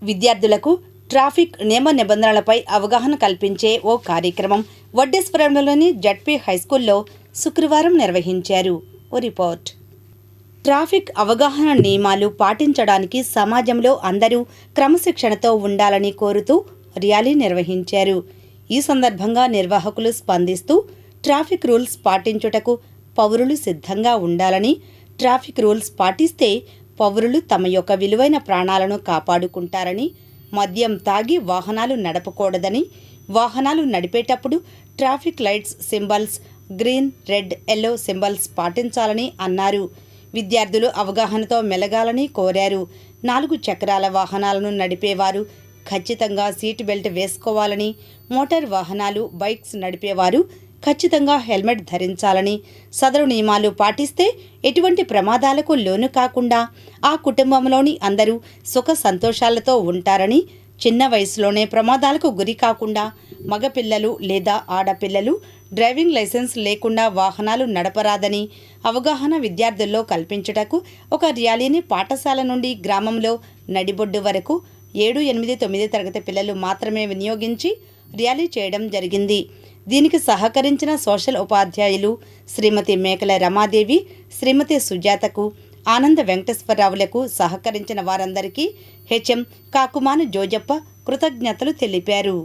విద్యార్థులకు ట్రాఫిక్ నియమ నిబంధనలపై అవగాహన కల్పించే ఓ కార్యక్రమం వడ్డేశ్వరంలోని జడ్పీ హైస్కూల్లో శుక్రవారం నిర్వహించారు. ఓ రిపోర్ట్. ట్రాఫిక్ అవగాహన నియమాలు పాటించడానికి సమాజంలో అందరూ క్రమశిక్షణతో ఉండాలని కోరుతూ ర్యాలీ నిర్వహించారు. ఈ సందర్భంగా నిర్వాహకులు స్పందిస్తూ ట్రాఫిక్ రూల్స్ పాటించుటకు పౌరులు సిద్ధంగా ఉండాలని, ట్రాఫిక్ రూల్స్ పాటిస్తే పౌరులు తమ యొక్క విలువైన ప్రాణాలను కాపాడుకుంటారని, మద్యం తాగి వాహనాలు నడపకూడదని, వాహనాలు నడిపేటప్పుడు traffic lights symbols green, red, yellow symbols పాటించాలని అన్నారు. విద్యార్థులు అవగాహనతో మెలగాలని కోరారు. 4 చక్రాల వాహనాలను నడిపేవారు ఖచ్చితంగా సీట్ బెల్ట్ వేసుకోవాలని, మోటార్ వాహనాలు బైక్స్ నడిపేవారు ఖచ్చితంగా హెల్మెట్ ధరించాలని, సదరు నియమాలు పాటిస్తే ఎటువంటి ప్రమాదాలకు లోను కాకుండా ఆ కుటుంబంలోని అందరూ సుఖ సంతోషాలతో ఉంటారని, చిన్న వయసులోనే ప్రమాదాలకు గురి కాకుండా మగపిల్లలు లేదా ఆడపిల్లలు డ్రైవింగ్ లైసెన్స్ లేకుండా వాహనాలు నడపరాదని అవగాహన విద్యార్థుల్లో కల్పించుటకు ఒక ర్యాలీని పాఠశాల నుండి గ్రామంలో నడిబొడ్డు వరకు 7, 8, 9 తరగతి పిల్లలు మాత్రమే వినియోగించి ర్యాలీ చేయడం జరిగింది. దీనికి సహకరించిన సోషల్ ఉపాధ్యాయులు శ్రీమతి మేకల రమాదేవి, శ్రీమతి సుజాతకు, ఆనంద వెంకటేశ్వరరావులకు సహకరించిన వారందరికీ హెచ్ఎం కాకుమాను జోజప్ప కృతజ్ఞతలు తెలిపారు.